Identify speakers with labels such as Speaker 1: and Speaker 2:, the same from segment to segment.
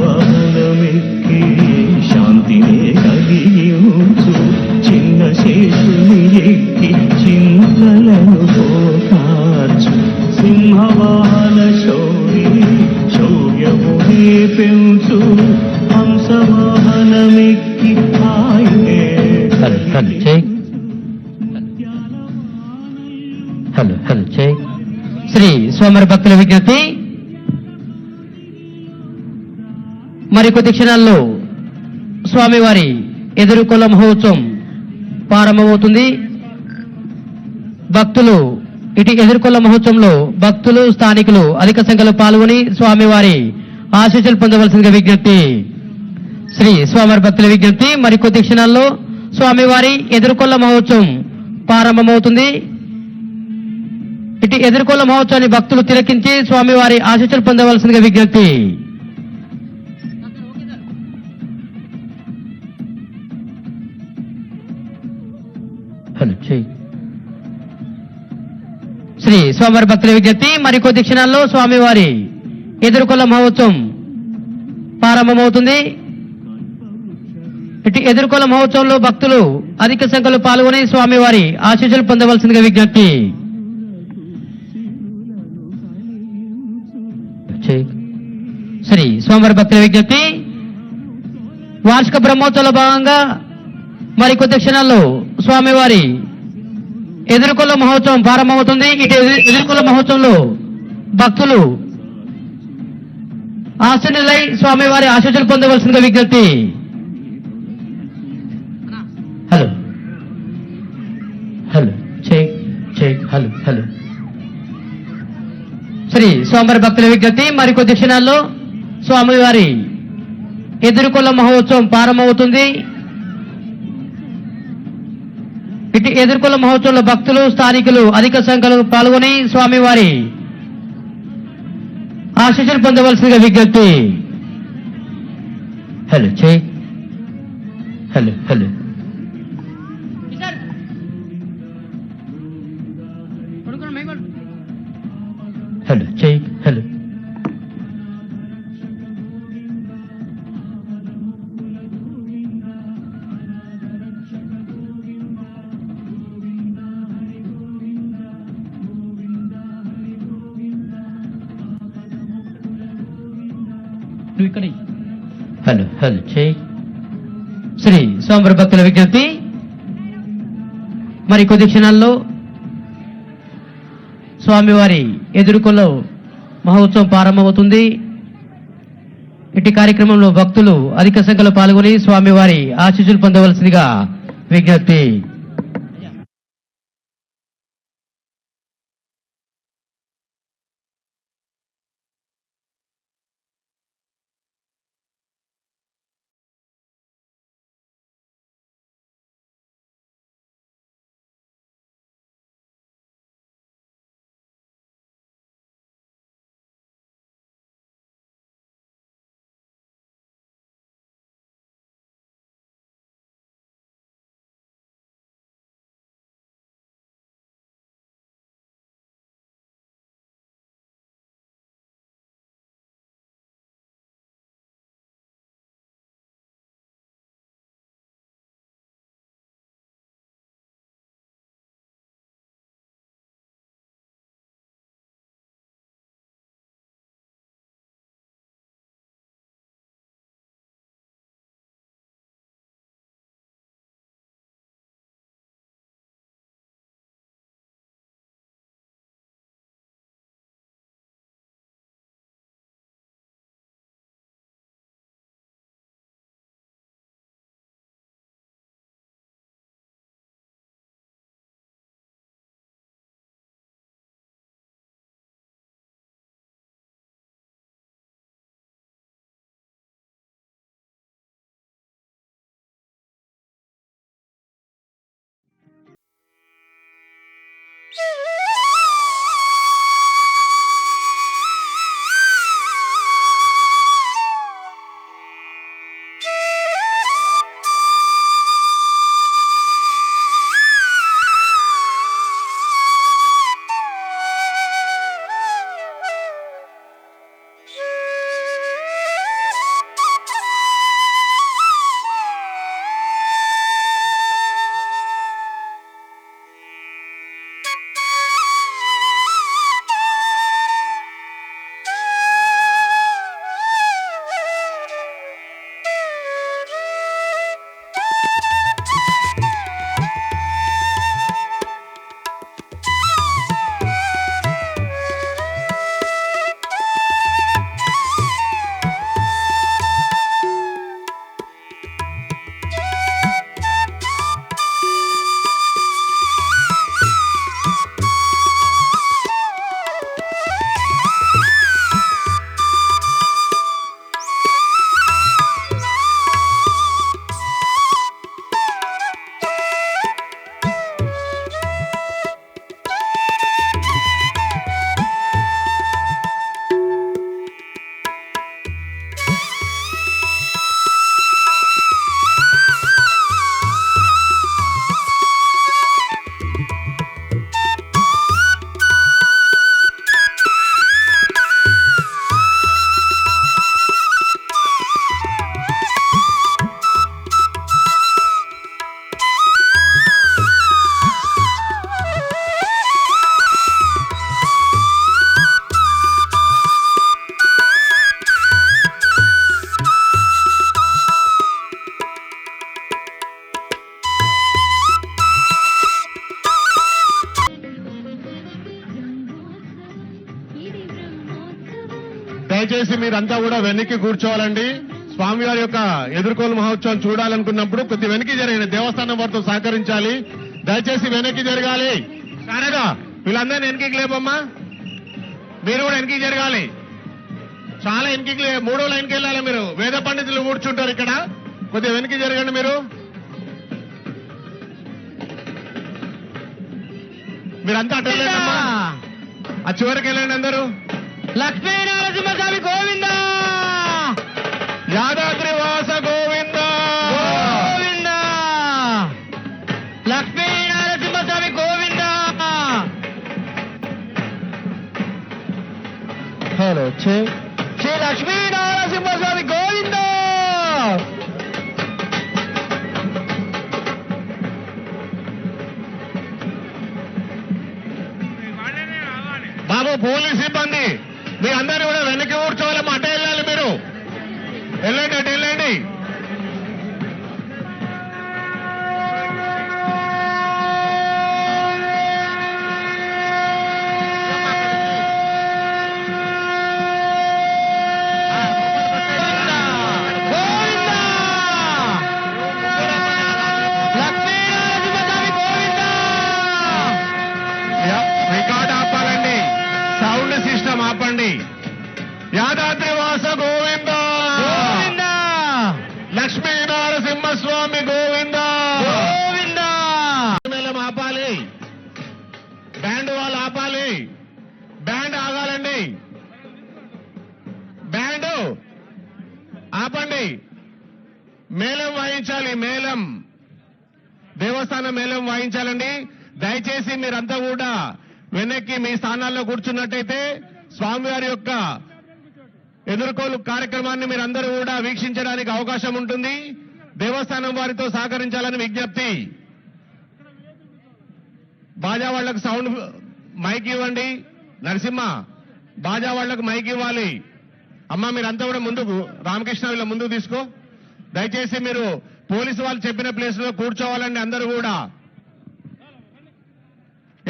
Speaker 1: శేషవాహనమెక్కి శాంతినే కలిగించు, చిన్న శేషుని ఎక్కి చింతలను పోతార్చు. సింహవాహన శౌర్య శౌర్యమునే పెంచు, హంసవాహనమెక్కి హాయినే.
Speaker 2: Hello check. శ్రీ స్వామివారి భక్తుల విజ్ఞప్తి, మరికొద్ది క్షణాల్లో స్వామివారి ఎదుర్కొల మహోత్సవం ప్రారంభమవుతుంది. భక్తులు ఇటు ఎదుర్కొల మహోత్సవంలో భక్తులు స్థానికులు అధిక సంఖ్యలో పాల్గొని స్వామివారి ఆశీస్సులు పొందవలసిందిగా విజ్ఞప్తి. శ్రీ స్వామివారి భక్తుల విజ్ఞప్తి, మరికొద్ది క్షణాల్లో స్వామివారి ఎదుర్కొల మహోత్సవం ప్రారంభమవుతుంది. ఇటు ఎదుర్కొల మహోత్సవాన్ని భక్తులు తిలకించి స్వామివారి ఆశీస్సులు పొందవలసిందిగా విజ్ఞప్తి. శ్రీ స్వామివారి భక్తుల విజ్ఞప్తి, మరికొద్ది క్షణాల్లో స్వామివారి ఎదుర్కొల మహోత్సవం ప్రారంభమవుతుంది. ఇటు ఎదుర్కొల మహోత్సవంలో భక్తులు అధిక సంఖ్యలో పాల్గొని స్వామివారి ఆశీస్సులు పొందవలసిందిగా విజ్ఞప్తి. శ్రీ స్వామివారి భక్తుల విజ్ఞప్తి, వార్షిక బ్రహ్మోత్సవంలో భాగంగా మరికొద్ది క్షణాల్లో స్వామివారి ఎదుర్కొల మహోత్సవం ప్రారంభమవుతుంది. ఇటు ఎదుర్కొల మహోత్సవంలో భక్తులు ఆశీనులై స్వామివారి ఆశీస్సులు పొందవలసిందిగా విజ్ఞప్తి. Hello hello check check. Hello Sri స్వామివారి భక్తుల విజ్ఞప్తి, మరికొద్ది క్షణాల్లో స్వామివారి ఎదుర్కొల మహోత్సవం ప్రారంభమవుతుంది. ఇటు ఎదుర్కొల మహోత్సవంలో భక్తులు స్థానికులు అధిక సంఖ్యలో పాల్గొని స్వామివారి ఆశీస్సులు పొందవలసిందిగా విజ్ఞప్తి. Hello check. Hello check. Hello hello check. Sri స్వామివారి భక్తుల విజ్ఞప్తి, మరికొద్ది క్షణాల్లో స్వామివారి ఎదుర్కొలో మహోత్సవం ప్రారంభమవుతుంది. ఇటు కార్యక్రమంలో భక్తులు అధిక సంఖ్యలో పాల్గొని స్వామివారి ఆశీస్సులు పొందవలసిందిగా విజ్ఞప్తి.
Speaker 3: దయచేసి మీరంతా కూడా వెనక్కి కూర్చోవాలండి. స్వామివారి యొక్క ఎదుర్కోలు మహోత్సవం చూడాలనుకున్నప్పుడు కొద్ది వెనక్కి జరిగిన దేవస్థానం వారితో సహకరించాలి. దయచేసి వెనక్కి జరగాలి. సరేగా వీళ్ళందరినీ వెనక్కి లేపమ్మా. మీరు కూడా వెనక్కి జరగాలి. చాలా వెనక్కి మూడో లైన్కి వెళ్ళాలి. మీరు వేద పండితులు కూర్చుంటారు ఇక్కడ. కొద్దిగా వెనక్కి జరగండి. మీరంతా అటు వెళ్ళండమ్మా. ఆ చివరికి వెళ్ళండి అందరూ.
Speaker 2: లక్ష్మీ నరసింహస్వామి గోవింద
Speaker 3: యాదాద్రి వాస గోవింద
Speaker 2: గోవింద. లక్ష్మీ నరసింహస్వామి గోవింద. హలో శ్రీ లక్ష్మీ నరసింహస్వామి గోవింద.
Speaker 3: బాబు పోలీస్ సిబ్బంది మీ అందరూ కూడా వెనక్కి కూర్చోవాలమ్మా. అటే వెళ్ళాలి. మీరు వెళ్ళండి. అటు వెళ్ళండి. రికార్డ్ ఆపాలండి. సౌండ్ సిస్టమ్ ఆపండి. యాదాద్రి వాస గోవింద
Speaker 2: గోవింద.
Speaker 3: లక్ష్మీ నరసింహస్వామి గోవింద
Speaker 2: గోవింద.
Speaker 3: మేళం ఆపాలి. బ్యాండ్ వాళ్ళు ఆపాలి. బ్యాండ్ ఆగాలండి. బ్యాండ్ ఆపండి. మేళం వాయించాలి. మేళం దేవస్థానం మేళం వాయించాలండి. దయచేసి మీరంతా కూడా వెనక్కి మీ స్థానాల్లో కూర్చున్నట్టయితే స్వామివారి యొక్క ఎదుర్కోలు కార్యక్రమాన్ని మీరందరూ కూడా వీక్షించడానికి అవకాశం ఉంటుంది. దేవస్థానం వారితో సహకరించాలని విజ్ఞప్తి. బాజా వాళ్లకు సౌండ్ మైక్ ఇవ్వండి. నరసింహ బాజా వాళ్లకు మైక్ ఇవ్వాలి. అమ్మా మీరంతా కూడా ముందుకు రామకృష్ణ వీళ్ళ ముందుకు తీసుకో. దయచేసి మీరు పోలీసు వాళ్ళు చెప్పిన ప్లేస్ లో కూర్చోవాలండి. అందరూ కూడా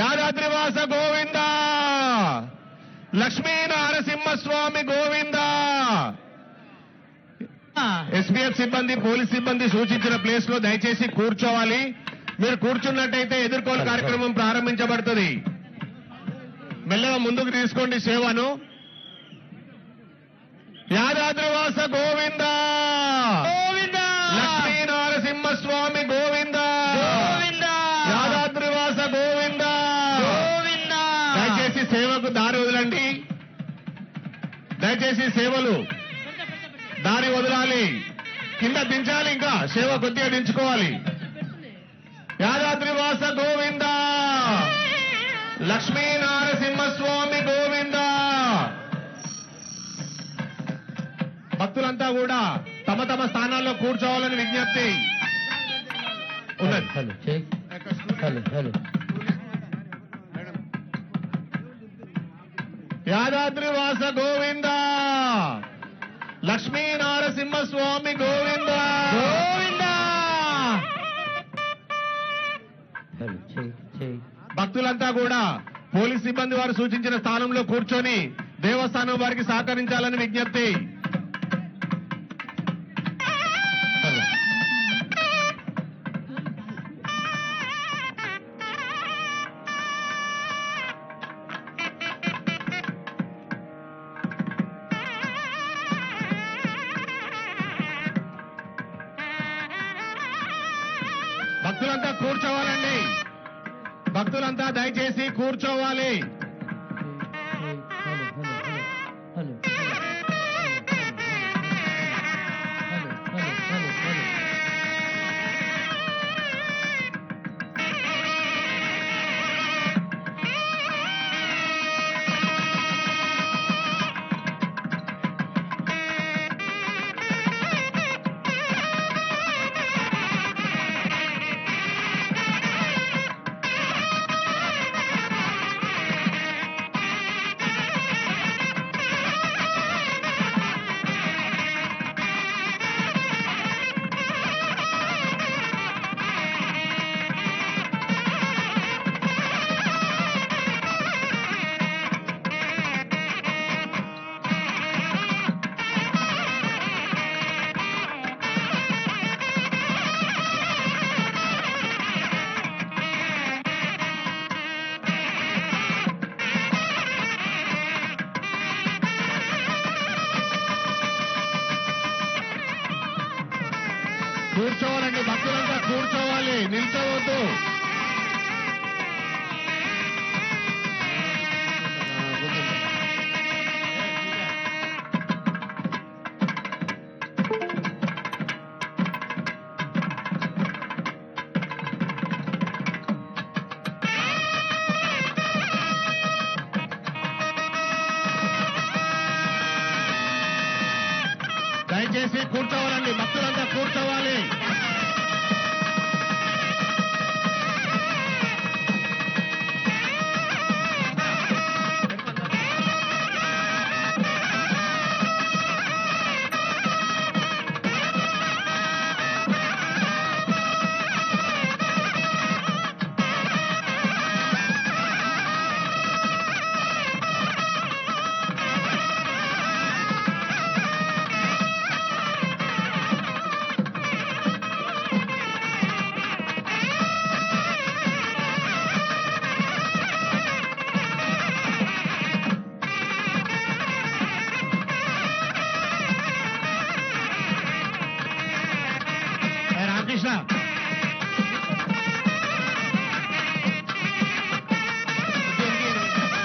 Speaker 3: యాదాద్రి వాస గోవింద లక్ష్మీ నరసింహస్వామి గోవింద. ఎస్పీఎఫ్ సిబ్బంది పోలీస్ సిబ్బంది సూచించిన ప్లేస్ లో దయచేసి కూర్చోవాలి. మీరు కూర్చున్నట్టయితే ఎదుర్కోలు కార్యక్రమం ప్రారంభించబడుతుంది. మెల్లగా ముందుకు తీసుకోండి సేవను. యాదాద్రి వాస గోవింద
Speaker 2: గోవింద.
Speaker 3: లక్ష్మీ నరసింహస్వామి గోవింద
Speaker 2: గోవింద.
Speaker 3: యాదాద్రి వాస గోవింద.
Speaker 2: గోవింద.
Speaker 3: దయచేసి సేవకు దారి వదలండి. దయచేసి సేవలు దారి వదలాలి. కింద దించాలి. ఇంకా సేవ కొద్దిగా దించుకోవాలి. యాదాద్రి వాస గోవింద లక్ష్మీ నరసింహస్వామి గోవింద. భక్తులంతా కూడా తమ తమ స్థానాల్లో కూర్చోవాలని విజ్ఞప్తి ఉన్నది.
Speaker 2: Hello check. Hello hello.
Speaker 3: Yadadri వాస Govinda Lakshmi Narasimhaswamy Govinda
Speaker 2: Govinda. Hello check check.
Speaker 3: భక్తులంతా కూడా పోలీస్ సిబ్బంది వారు సూచించిన స్థానంలో కూర్చొని దేవస్థానం వారికి సహకరించాలని విజ్ఞప్తి.
Speaker 2: హలో.
Speaker 3: భక్తులంతా కూర్చోవాలండి. భక్తులంతా దయచేసి కూర్చోవాలి.
Speaker 2: Hello hello hello. Hello hello hello hello.
Speaker 3: కూర్చోవాలండి, భక్తులంతా కూర్చోవాలి, నిల్చోవద్దు. దయచేసి కూర్చోవాలండి, భక్తులంతా కూర్చోవాలి.